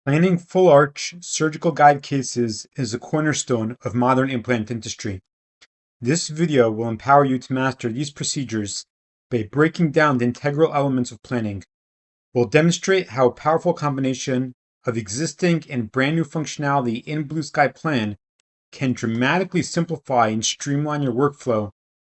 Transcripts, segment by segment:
Planning full arch surgical guide cases is a cornerstone of modern implant dentistry. This video will empower you to master these procedures by breaking down the integral elements of planning. We'll demonstrate how a powerful combination of existing and brand new functionality in Blue Sky Plan can dramatically simplify and streamline your workflow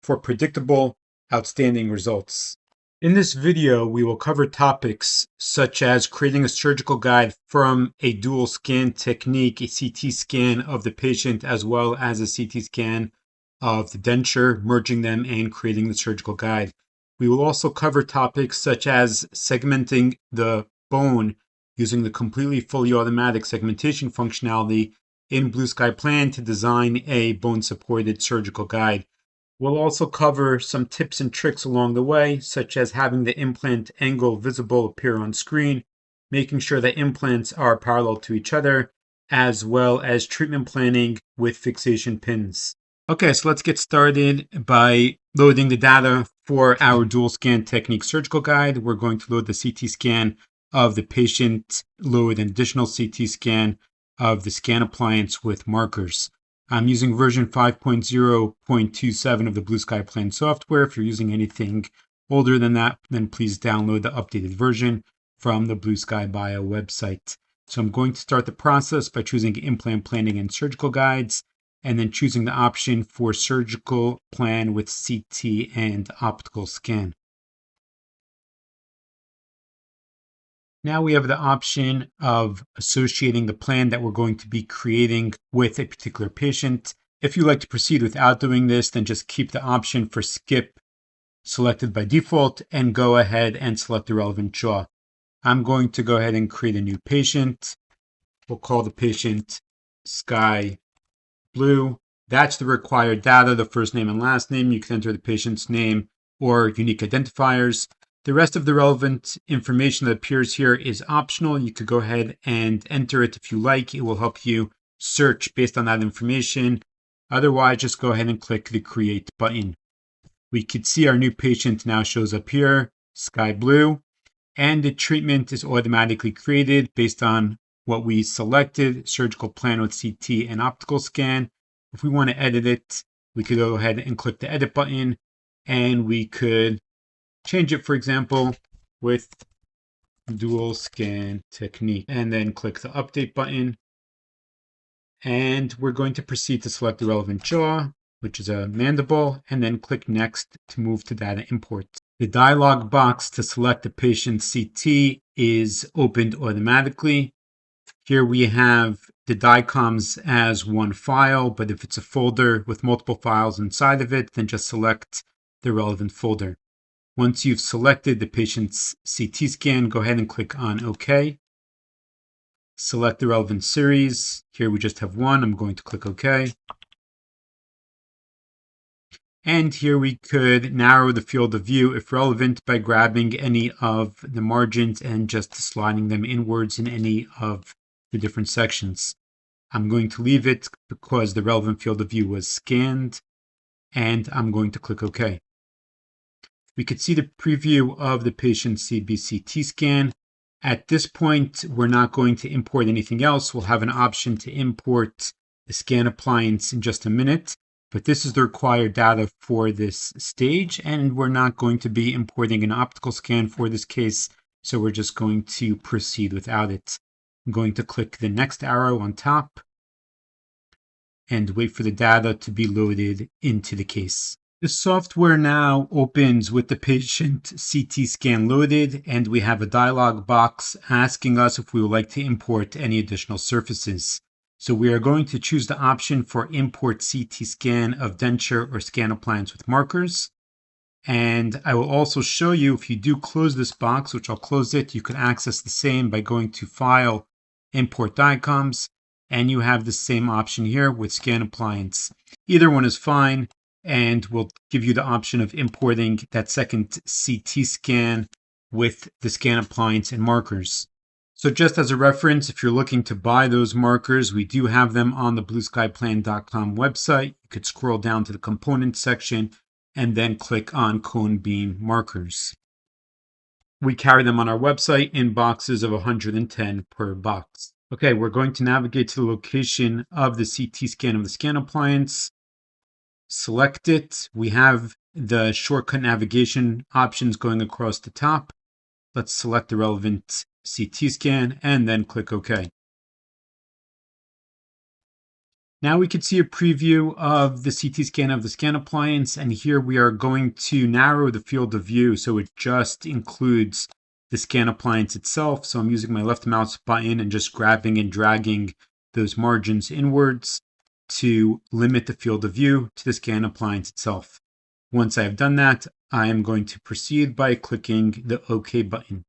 for predictable, outstanding results. In this video, we will cover topics such as creating a surgical guide from a dual scan technique, a CT scan of the patient, as well as a CT scan of the denture, merging them and creating the surgical guide. We will also cover topics such as segmenting the bone using the completely fully automatic segmentation functionality in Blue Sky Plan to design a bone-supported surgical guide. We'll also cover some tips and tricks along the way, such as having the implant angle visible appear on screen, making sure that implants are parallel to each other, as well as treatment planning with fixation pins. Okay, so let's get started by loading the data for our dual scan technique surgical guide. We're going to load the CT scan of the patient, load an additional CT scan of the scan appliance with markers. I'm using version 5.0.27 of the Blue Sky Plan software. If you're using anything older than that, then please download the updated version from the BSP5.0 website. So I'm going to start the process by choosing implant planning and surgical guides, and then choosing the option for surgical plan with CT and optical scan. Now we have the option of associating the plan that we're going to be creating with a particular patient. If you like to proceed without doing this, then just keep the option for skip selected by default and go ahead and select the relevant jaw. I'm going to go ahead and create a new patient. We'll call the patient Sky Blue. That's the required data, the first name and last name. You can enter the patient's name or unique identifiers. The rest of the relevant information that appears here is optional. You could go ahead and enter it if you like. It will help you search based on that information. Otherwise, just go ahead and click the Create button. We could see our new patient now shows up here, Sky Blue, and the treatment is automatically created based on what we selected, surgical plan with CT and optical scan. If we want to edit it, we could go ahead and click the Edit button, and we could change it, for example, with dual scan technique, and then click the Update button. And we're going to proceed to select the relevant jaw, which is a mandible, and then click Next to move to data import. The dialog box to select the patient's CT is opened automatically. Here we have the DICOMs as one file, but if it's a folder with multiple files inside of it, then just select the relevant folder. Once you've selected the patient's CT scan, go ahead and click on OK. Select the relevant series. Here we just have one. I'm going to click OK. And here we could narrow the field of view if relevant by grabbing any of the margins and just sliding them inwards in any of the different sections. I'm going to leave it because the relevant field of view was scanned, and I'm going to click OK. We could see the preview of the patient's CBCT scan. At this point, we're not going to import anything else. We'll have an option to import the scan appliance in just a minute, but this is the required data for this stage, and we're not going to be importing an optical scan for this case, so we're just going to proceed without it. I'm going to click the next arrow on top and wait for the data to be loaded into the case. The software now opens with the patient CT scan loaded, and we have a dialog box asking us if we would like to import any additional surfaces. So we are going to choose the option for import CT scan of denture or scan appliance with markers. And I will also show you, if you do close this box, which I'll close it, you can access the same by going to File, Import DICOMs, and you have the same option here with scan appliance. Either one is fine, and we'll give you the option of importing that second CT scan with the scan appliance and markers. So just as a reference, if you're looking to buy those markers, we do have them on the blueskyplan.com website. You could scroll down to the components section and then click on cone beam markers. We carry them on our website in boxes of 110 per box. Okay, we're going to navigate to the location of the CT scan of the scan appliance. Select it. We have the shortcut navigation options going across the top. Let's select the relevant CT scan and then click OK. Now we can see a preview of the CT scan of the scan appliance, and here we are going to narrow the field of view so it just includes the scan appliance itself. So I'm using my left mouse button and just grabbing and dragging those margins inwards to limit the field of view to the scan appliance itself. Once I have done that, I am going to proceed by clicking the OK button.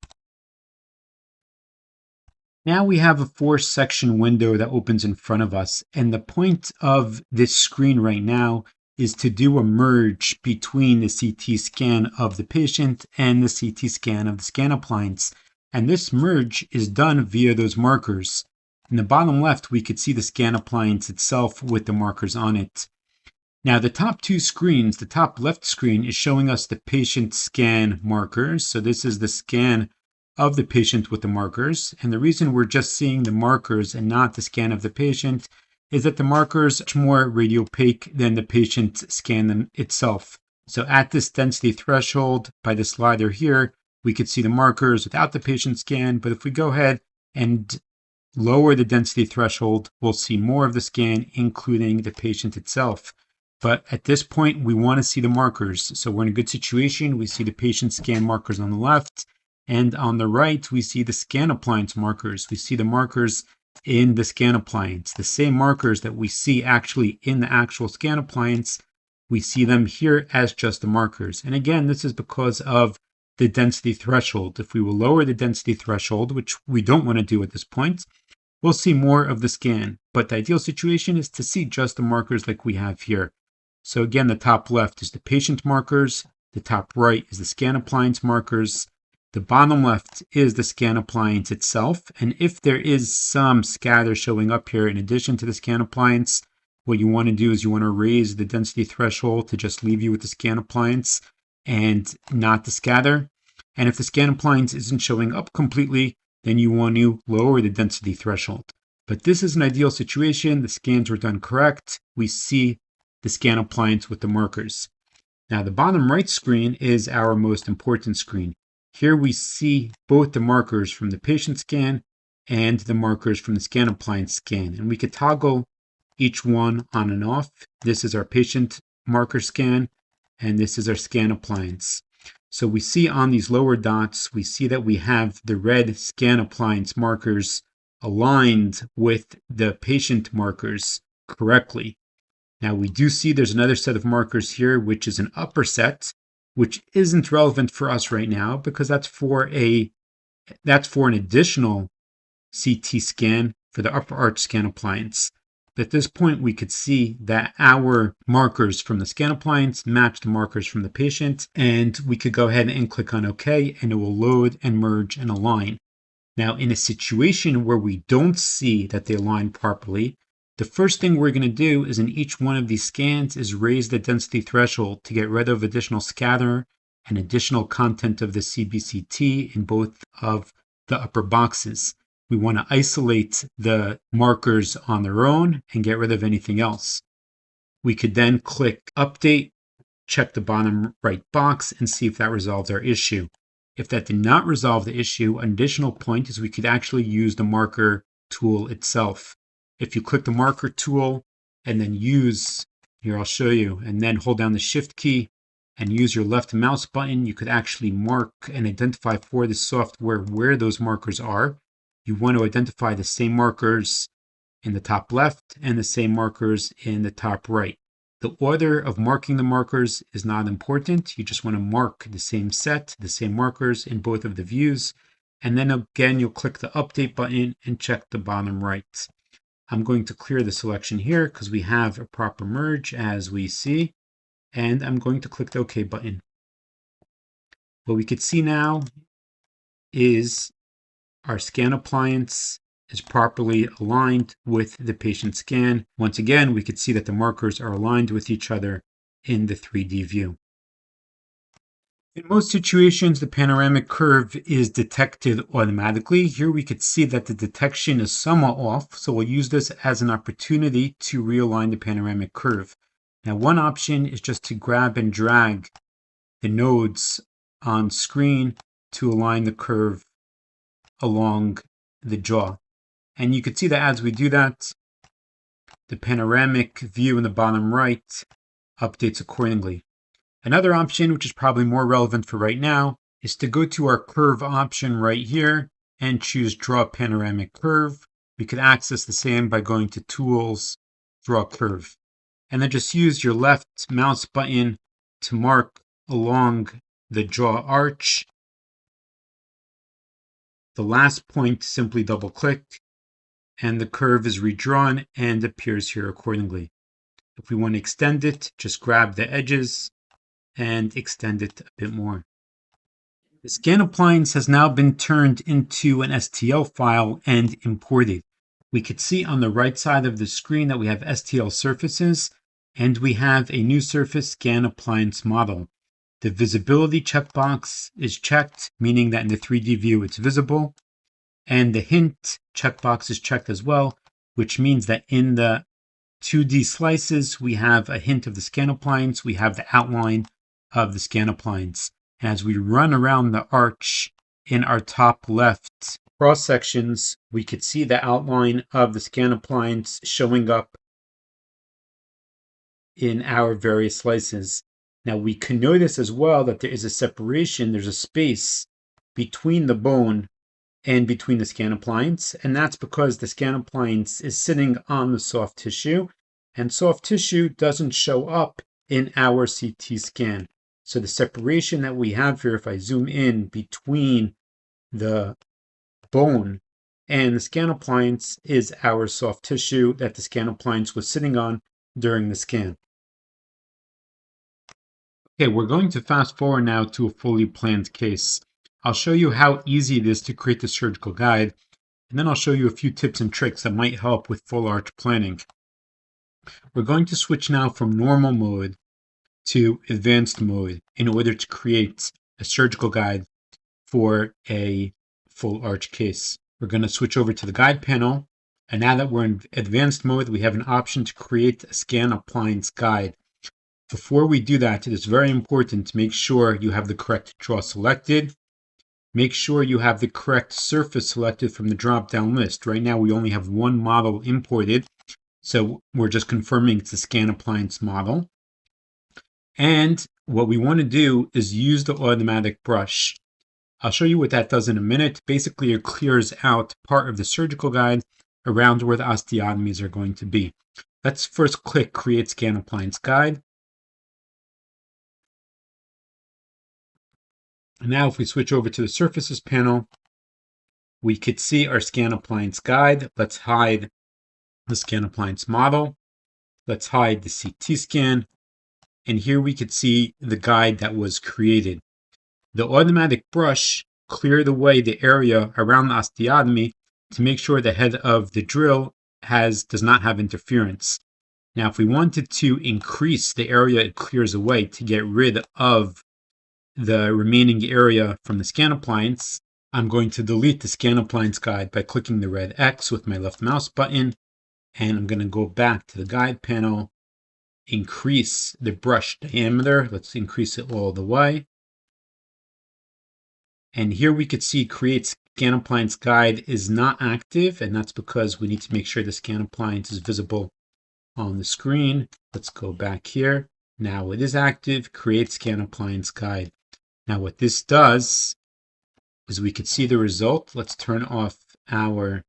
Now we have a 4-section window that opens in front of us, and the point of this screen right now is to do a merge between the CT scan of the patient and the CT scan of the scan appliance. And this merge is done via those markers. In the bottom left, we could see the scan appliance itself with the markers on it. Now the top two screens, the top left screen is showing us the patient scan markers. So this is the scan of the patient with the markers. And the reason we're just seeing the markers and not the scan of the patient is that the markers are much more radiopaque than the patient scan itself. So at this density threshold by the slider here, we could see the markers without the patient scan. But if we go ahead and lower the density threshold, we'll see more of the scan, including the patient itself. But at this point, we want to see the markers. So we're in a good situation. We see the patient scan markers on the left. And on the right, we see the scan appliance markers. We see the markers in the scan appliance. The same markers that we see actually in the actual scan appliance, we see them here as just the markers. And again, this is because of the density threshold. If we will lower the density threshold, which we don't want to do at this point, we'll see more of the scan. But the ideal situation is to see just the markers like we have here. So again, the top left is the patient markers. The top right is the scan appliance markers. The bottom left is the scan appliance itself. And if there is some scatter showing up here in addition to the scan appliance, what you want to do is you want to raise the density threshold to just leave you with the scan appliance and not the scatter. And if the scan appliance isn't showing up completely, then you want to lower the density threshold. But this is an ideal situation. The scans were done correct. We see the scan appliance with the markers. Now the bottom right screen is our most important screen. Here we see both the markers from the patient scan and the markers from the scan appliance scan. And we could toggle each one on and off. This is our patient marker scan, and this is our scan appliance. So we see on these lower dots, we see that we have the red scan appliance markers aligned with the patient markers correctly. Now we do see there's another set of markers here, which is an upper set, which isn't relevant for us right now because that's for an additional CT scan for the upper arch scan appliance. At this point, we could see that our markers from the scan appliance match the markers from the patient, and we could go ahead and click on OK, and it will load and merge and align. Now, in a situation where we don't see that they align properly, the first thing we're going to do is in each one of these scans is raise the density threshold to get rid of additional scatter and additional content of the CBCT in both of the upper boxes. We want to isolate the markers on their own and get rid of anything else. We could then click Update, check the bottom right box, and see if that resolves our issue. If that did not resolve the issue, an additional point is we could actually use the marker tool itself. If you click the marker tool and then here I'll show you, and then hold down the Shift key and use your left mouse button, you could actually mark and identify for the software where those markers are. You want to identify the same markers in the top left and the same markers in the top right. The order of marking the markers is not important. You just want to mark the same set, the same markers in both of the views. And then again, you'll click the Update button and check the bottom right. I'm going to clear the selection here because we have a proper merge as we see. And I'm going to click the OK button. What we could see now is our scan appliance is properly aligned with the patient scan. Once again, we could see that the markers are aligned with each other in the 3D view. In most situations, the panoramic curve is detected automatically. Here we could see that the detection is somewhat off, so we'll use this as an opportunity to realign the panoramic curve. Now, one option is just to grab and drag the nodes on screen to align the curve along the jaw. And you can see that as we do that, the panoramic view in the bottom right updates accordingly. Another option, which is probably more relevant for right now, is to go to our curve option right here and choose Draw Panoramic Curve. We could access the same by going to Tools, Draw Curve. And then just use your left mouse button to mark along the jaw arch. The last point, simply double click, and the curve is redrawn and appears here accordingly. If we want to extend it, just grab the edges and extend it a bit more. The scan appliance has now been turned into an STL file and imported. We could see on the right side of the screen that we have STL surfaces, and we have a new surface scan appliance model. The visibility checkbox is checked, meaning that in the 3D view it's visible, and the hint checkbox is checked as well, which means that in the 2D slices we have a hint of the scan appliance, we have the outline of the scan appliance. As we run around the arch in our top left cross sections, we could see the outline of the scan appliance showing up in our various slices. Now we can notice as well that there is a separation, there's a space between the bone and between the scan appliance, and that's because the scan appliance is sitting on the soft tissue, and soft tissue doesn't show up in our CT scan. So the separation that we have here, if I zoom in between the bone and the scan appliance, is our soft tissue that the scan appliance was sitting on during the scan. Okay, we're going to fast forward now to a fully planned case. I'll show you how easy it is to create the surgical guide, and then I'll show you a few tips and tricks that might help with full arch planning. We're going to switch now from normal mode to advanced mode in order to create a surgical guide for a full arch case. We're going to switch over to the guide panel, and now that we're in advanced mode, we have an option to create a scan appliance guide. Before we do that, it is very important to make sure you have the correct draw selected. Make sure you have the correct surface selected from the drop-down list. Right now, we only have one model imported, so we're just confirming it's a scan appliance model. And what we want to do is use the automatic brush. I'll show you what that does in a minute. Basically, it clears out part of the surgical guide around where the osteotomies are going to be. Let's first click Create Scan Appliance Guide. And now if we switch over to the Surfaces panel, we could see our Scan Appliance Guide. Let's hide the Scan Appliance model. Let's hide the CT scan. And here we could see the guide that was created. The automatic brush cleared away the area around the osteotomy to make sure the head of the drill does not have interference. Now, if we wanted to increase the area it clears away to get rid of the remaining area from the scan appliance, I'm going to delete the scan appliance guide by clicking the red X with my left mouse button, and I'm going to go back to the guide panel, increase the brush diameter. Let's increase it all the way. And here we could see Create Scan Appliance Guide is not active, and that's because we need to make sure the scan appliance is visible on the screen. Let's go back here. Now it is active, Create Scan Appliance Guide. Now what this does is we could see the result. Let's turn off and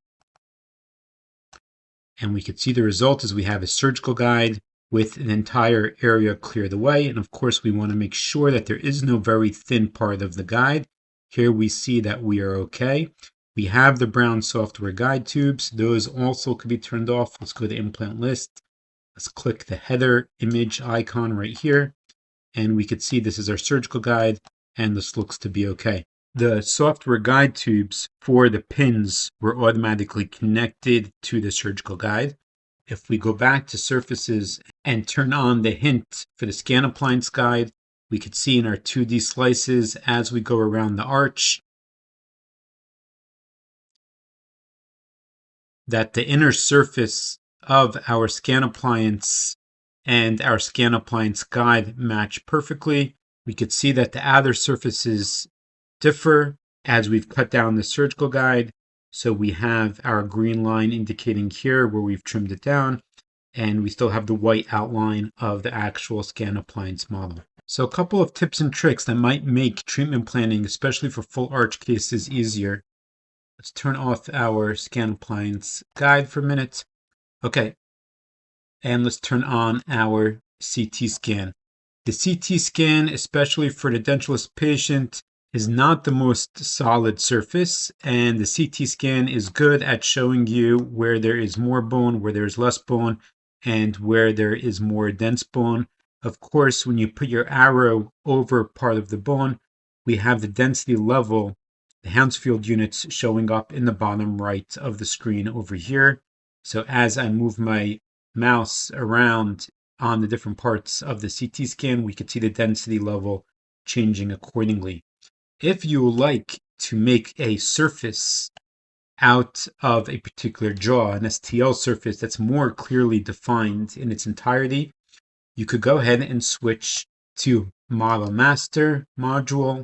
we could see the result is we have a surgical guide with an entire area cleared away. And of course, we want to make sure that there is no very thin part of the guide. Here we see that we are okay. We have the brown software guide tubes. Those also could be turned off. Let's go to implant list. Let's click the header image icon right here. And we could see this is our surgical guide, and this looks to be okay. The software guide tubes for the pins were automatically connected to the surgical guide. If we go back to surfaces and turn on the hint for the scan appliance guide, We could see in our 2D slices as we go around the arch that the inner surface of our scan appliance and our scan appliance guide match perfectly. We could see that the outer surfaces differ as we've cut down the surgical guide. So we have our green line indicating here where we've trimmed it down, and we still have the white outline of the actual scan appliance model. So a couple of tips and tricks that might make treatment planning, especially for full arch cases, easier. Let's turn off our scan appliance guide for a minute. Okay, and let's turn on our CT scan. The CT scan, especially for the dentalist patient, is not the most solid surface, and the CT scan is good at showing you where there is more bone, where there's less bone, and where there is more dense bone. Of course, when you put your arrow over part of the bone, we have the density level, the Hounsfield units showing up in the bottom right of the screen over here. So as I move my mouse around on the different parts of the CT scan, we could see the density level changing accordingly. If you like to make a surface out of a particular jaw, an STL surface that's more clearly defined in its entirety, you could go ahead and switch to Model Master module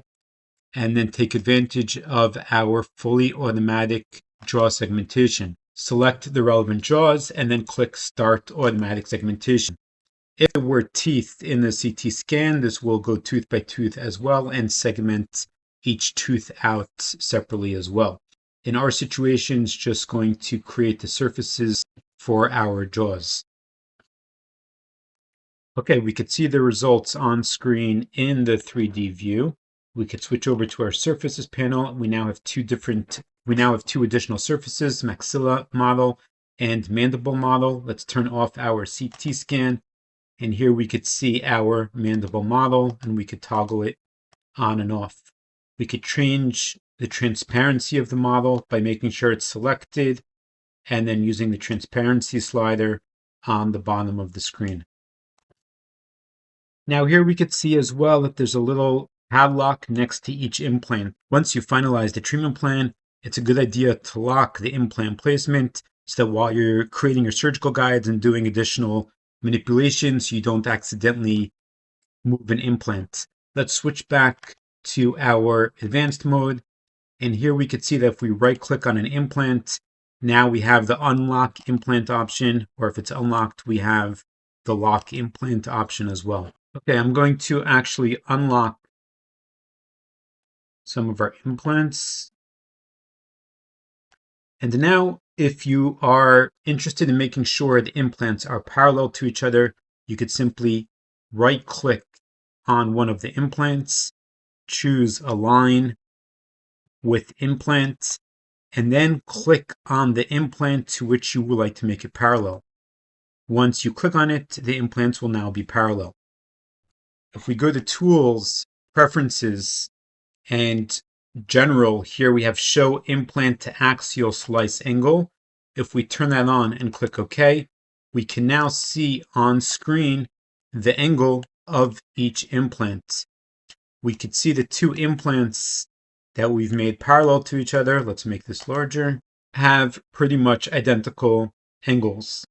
and then take advantage of our fully automatic jaw segmentation. Select the relevant jaws and then click Start Automatic Segmentation. If there were teeth in the CT scan, this will go tooth by tooth as well and segment each tooth out separately as well. In our situation, it's just going to create the surfaces for our jaws. Okay, we could see the results on screen in the 3D view. We could switch over to our surfaces panel. We now have two additional surfaces, maxilla model and mandible model. Let's turn off our CT scan. And here we could see our mandible model, and we could toggle it on and off. We could change the transparency of the model by making sure it's selected and then using the transparency slider on the bottom of the screen. Now here we could see as well that there's a little padlock next to each implant. Once you finalize the treatment plan, it's a good idea to lock the implant placement so that while you're creating your surgical guides and doing additional manipulations, you don't accidentally move an implant. Let's switch back to our advanced mode. And here we could see that if we right click on an implant, now we have the unlock implant option, or if it's unlocked, we have the lock implant option as well. Okay, I'm going to actually unlock some of our implants. And now, if you are interested in making sure the implants are parallel to each other, you could simply right-click on one of the implants, choose Align with Implant, and then click on the implant to which you would like to make it parallel. Once you click on it, the implants will now be parallel. If we go to Tools, Preferences, and General, here we have Show Implant to Axial Slice Angle. If we turn that on and click OK, we can now see on screen the angle of each implant. We could see the two implants that we've made parallel to each other. Let's make this larger. Have pretty much identical angles.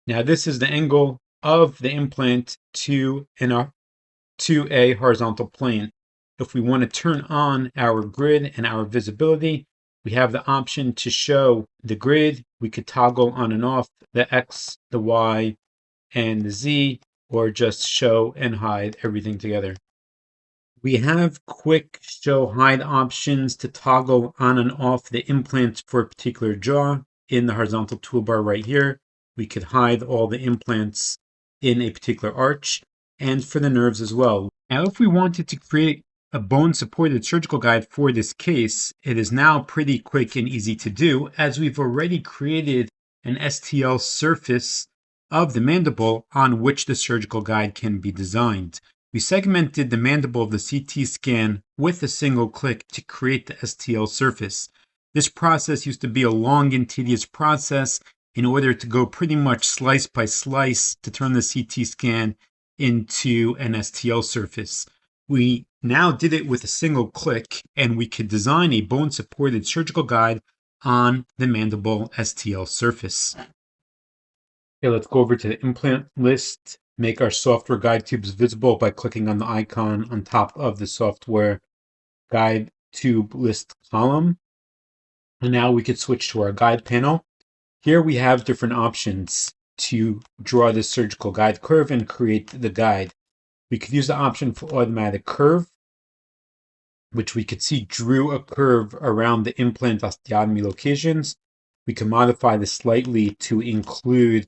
Now this is the angle of the implant to a horizontal plane. If we want to turn on our grid and our visibility, we have the option to show the grid. We could toggle on and off the X, the Y, and the Z, or just show and hide everything together. We have quick show hide options to toggle on and off the implants for a particular jaw in the horizontal toolbar right here. We could hide all the implants in a particular arch, and for the nerves as well. Now, if we wanted to create a bone-supported surgical guide for this case, it is now pretty quick and easy to do, as we've already created an STL surface of the mandible on which the surgical guide can be designed. We segmented the mandible of the CT scan with a single click to create the STL surface. This process used to be a long and tedious process in order to go pretty much slice by slice to turn the CT scan into an STL surface. We now did it with a single click, and we could design a bone-supported surgical guide on the mandible STL surface. Okay, let's go over to the implant list, make our software guide tubes visible by clicking on the icon on top of the software guide tube list column. And now we could switch to our guide panel. Here we have different options to draw this surgical guide curve and create the guide. We could use the option for automatic curve, which we could see drew a curve around the implant osteotomy locations. We can modify this slightly to include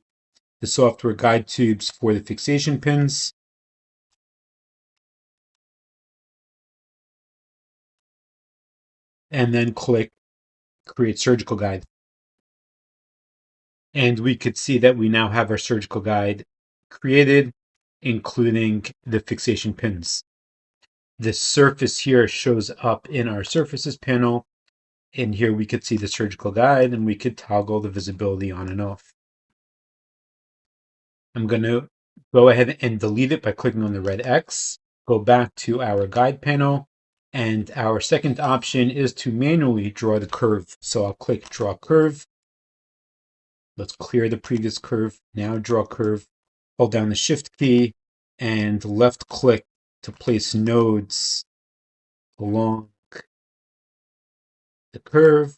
the software guide tubes for the fixation pins. And then click Create Surgical Guide. And we could see that we now have our surgical guide created, including the fixation pins. The surface here shows up in our surfaces panel. And here we could see the surgical guide, and we could toggle the visibility on and off. I'm going to go ahead and delete it by clicking on the red X. Go back to our guide panel, and our second option is to manually draw the curve. So I'll click Draw Curve. Let's clear the previous curve. Now draw curve. Hold down the Shift key and left click to place nodes along the curve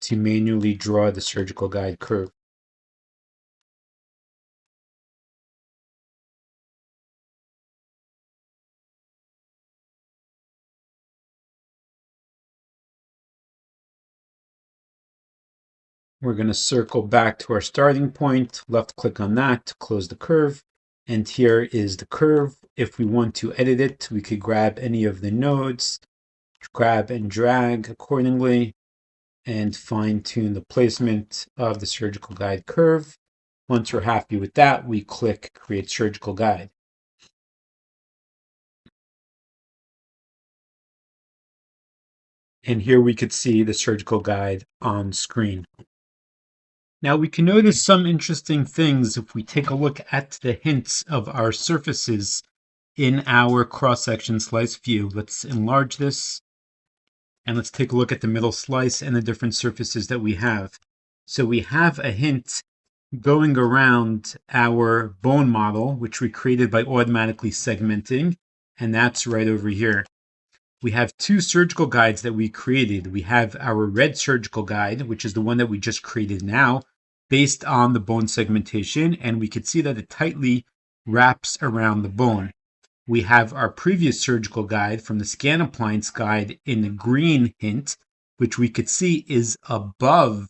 to manually draw the surgical guide curve. We're going to circle back to our starting point, left click on that to close the curve. And here is the curve. If we want to edit it, we could grab any of the nodes, grab and drag accordingly, and fine tune the placement of the surgical guide curve. Once we're happy with that, we click Create Surgical Guide. And here we could see the surgical guide on screen. Now we can notice some interesting things if we take a look at the hints of our surfaces in our cross-section slice view. Let's enlarge this, and let's take a look at the middle slice and the different surfaces that we have. So we have a hint going around our bone model, which we created by automatically segmenting, and that's right over here. We have two surgical guides that we created. We have our red surgical guide, which is the one that we just created now, based on the bone segmentation, and we could see that it tightly wraps around the bone. We have our previous surgical guide from the scan appliance guide in the green hint, which we could see is above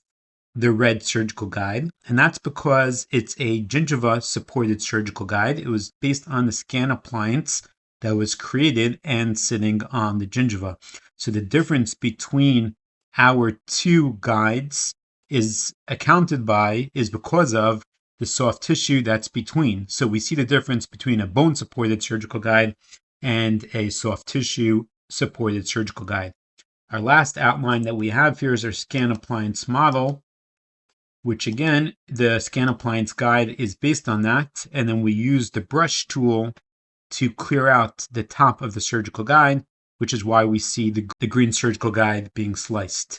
the red surgical guide, and that's because it's a gingiva supported surgical guide. It was based on the scan appliance that was created and sitting on the gingiva. So the difference between our two guides is because of the soft tissue that's between. So we see the difference between a bone supported surgical guide and a soft tissue supported surgical guide. Our last outline that we have here is our scan appliance model, which again, the scan appliance guide is based on that. And then we use the brush tool to clear out the top of the surgical guide, which is why we see the green surgical guide being sliced.